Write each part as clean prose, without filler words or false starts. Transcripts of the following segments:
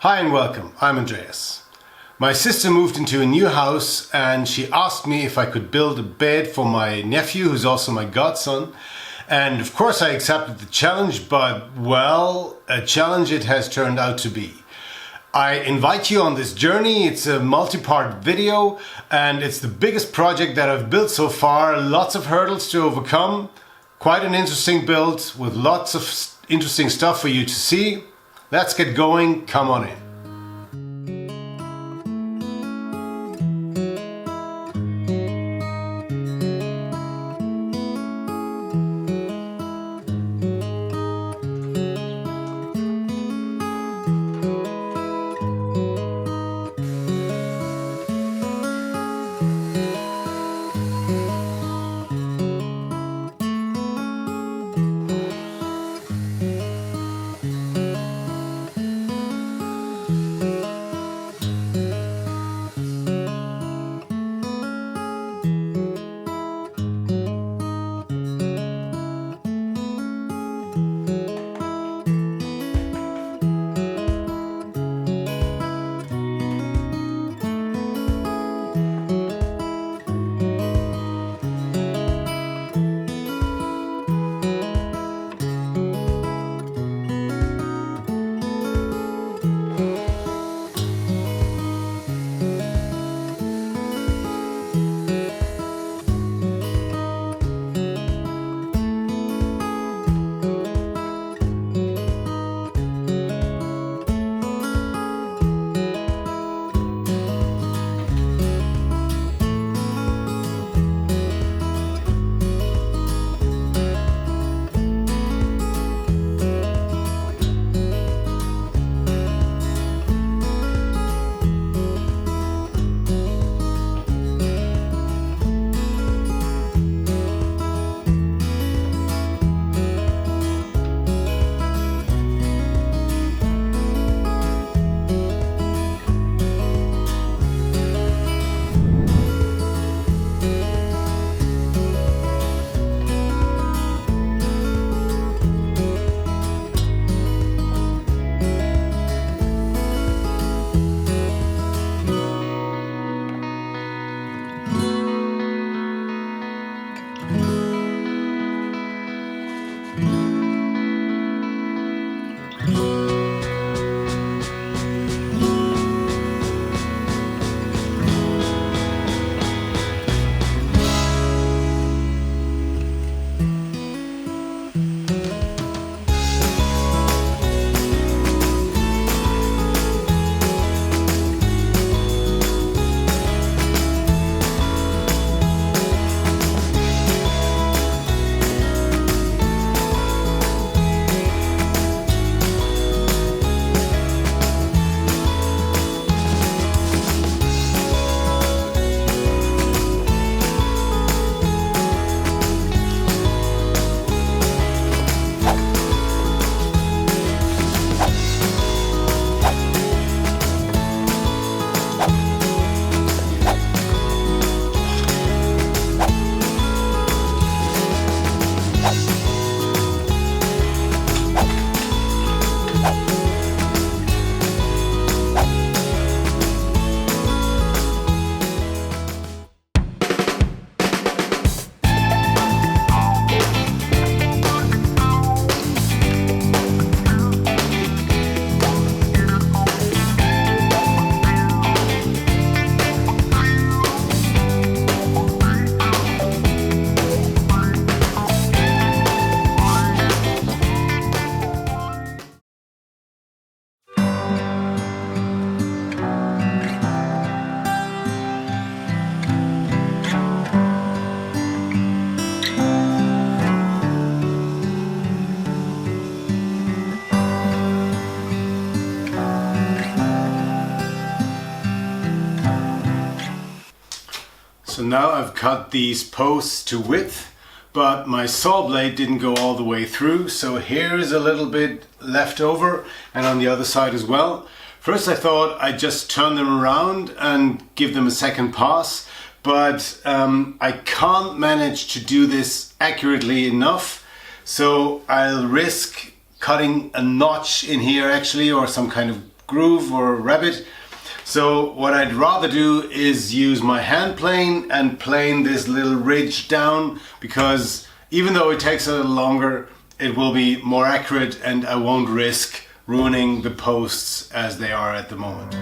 Hi and welcome, I'm Andreas. My sister moved into a new house and she asked me if I could build a bed for my nephew, who's also my godson. And of course I accepted the challenge, but well, a challenge it has turned out to be. I invite you on this journey. It's a multi-part video and it's the biggest project that I've built so far. Lots of hurdles to overcome. Quite an interesting build with lots of interesting stuff for you to see. Let's get going, come on in. So now I've cut these posts to width, but my saw blade didn't go all the way through, so here's a little bit left over, and on the other side as well. First I thought I'd just turn them around and give them a second pass, but I can't manage to do this accurately enough, so I'll risk cutting a notch in here actually, or some kind of groove or rabbet. So what I'd rather do is use my hand plane and plane this little ridge down, because even though it takes a little longer, it will be more accurate and I won't risk ruining the posts as they are at the moment.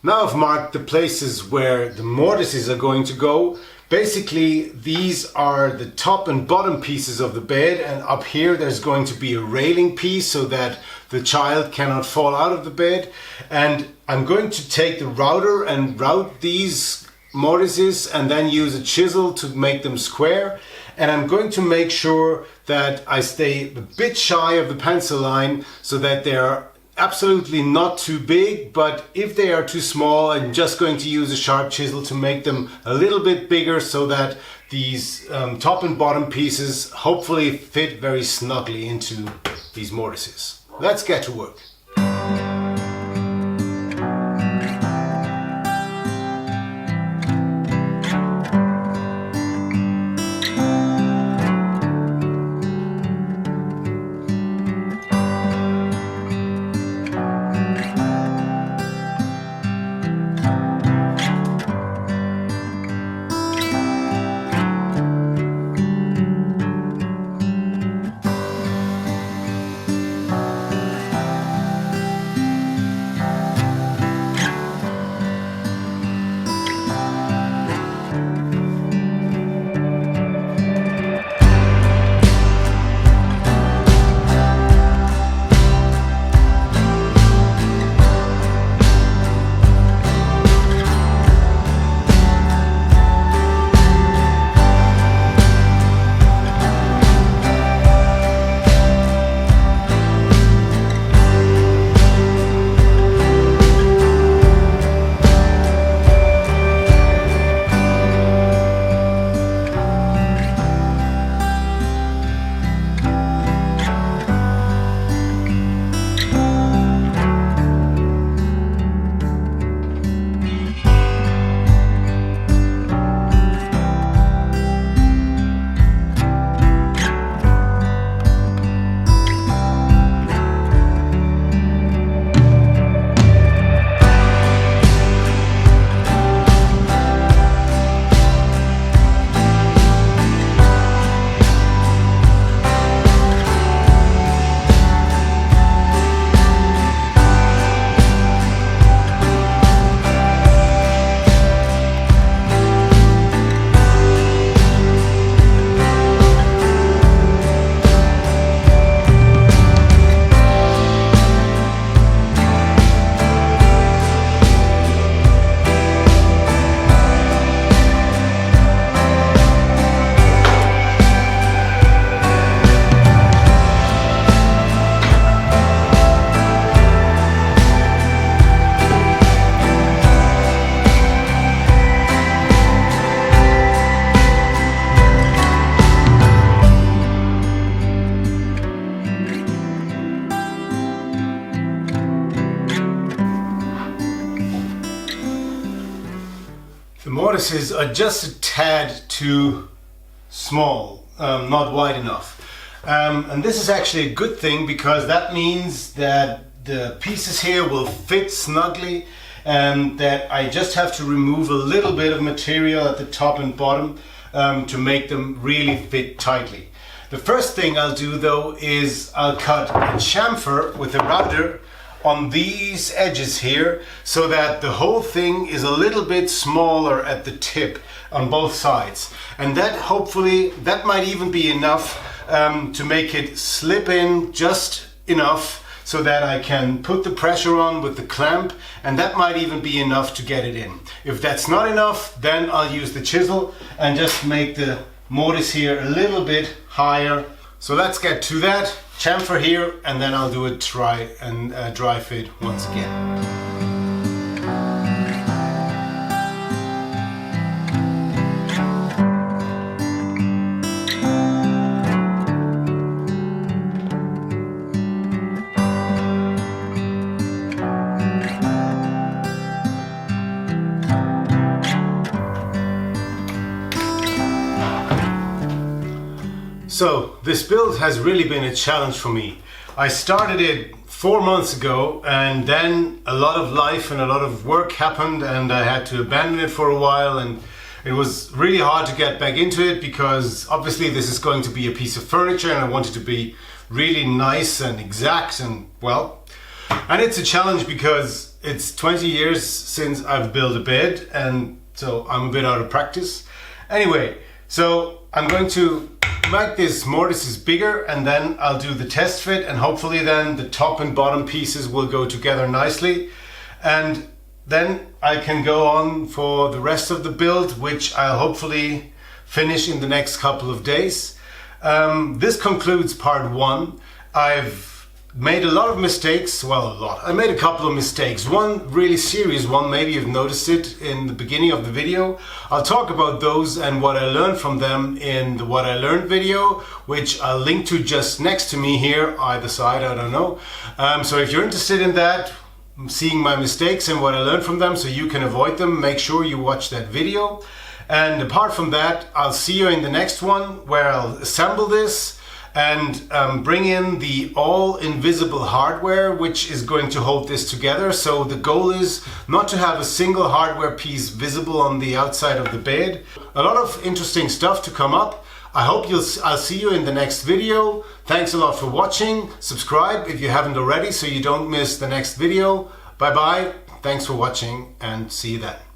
Now I've marked the places where the mortises are going to go. Basically, these are the top and bottom pieces of the bed, and up here there's going to be a railing piece so that the child cannot fall out of the bed. And I'm going to take the router and route these mortises and then use a chisel to make them square. And I'm going to make sure that I stay a bit shy of the pencil line so that they're absolutely not too big, but if they are too small, I'm just going to use a sharp chisel to make them a little bit bigger so that these top and bottom pieces hopefully fit very snugly into these mortises. Let's get to work. mortises are just a tad too small, not wide enough. And this is actually a good thing, because that means that the pieces here will fit snugly, and that I just have to remove a little bit of material at the top and bottom to make them really fit tightly. The first thing I'll do though is I'll cut a chamfer with a router on these edges here, so that the whole thing is a little bit smaller at the tip on both sides, and that hopefully that might even be enough to make it slip in just enough so that I can put the pressure on with the clamp, and that might even be enough to get it in. If that's not enough, then I'll use the chisel and just make the mortise here a little bit higher. So let's get to that. Chamfer here, and then I'll do a try and dry fit once again. So this build has really been a challenge for me. I started it 4 months ago, and then a lot of life and a lot of work happened, and I had to abandon it for a while, and it was really hard to get back into it, because obviously this is going to be a piece of furniture and I want it to be really nice and exact, and well, and it's a challenge because it's 20 years since I've built a bed, and so I'm a bit out of practice. Anyway, so I'm going to make this mortise bigger, and then I'll do the test fit, and hopefully then the top and bottom pieces will go together nicely, and then I can go on for the rest of the build, which I'll hopefully finish in the next couple of days. This concludes part 1. I've made a lot of mistakes, well, a lot. I made a couple of mistakes. One really serious one, maybe you've noticed it in the beginning of the video. I'll talk about those and what I learned from them in the What I Learned video, which I'll link to just next to me here, either side, I don't know. So if you're interested in that, seeing my mistakes and what I learned from them so you can avoid them, make sure you watch that video. And apart from that, I'll see you in the next one, where I'll assemble this and bring in the all invisible hardware, which is going to hold this together. So the goal is not to have a single hardware piece visible on the outside of the bed. A lot of interesting stuff to come up. I hope I'll see you in the next video. Thanks a lot for watching. Subscribe if you haven't already, so you don't miss the next video. Bye bye. Thanks for watching, and see you then.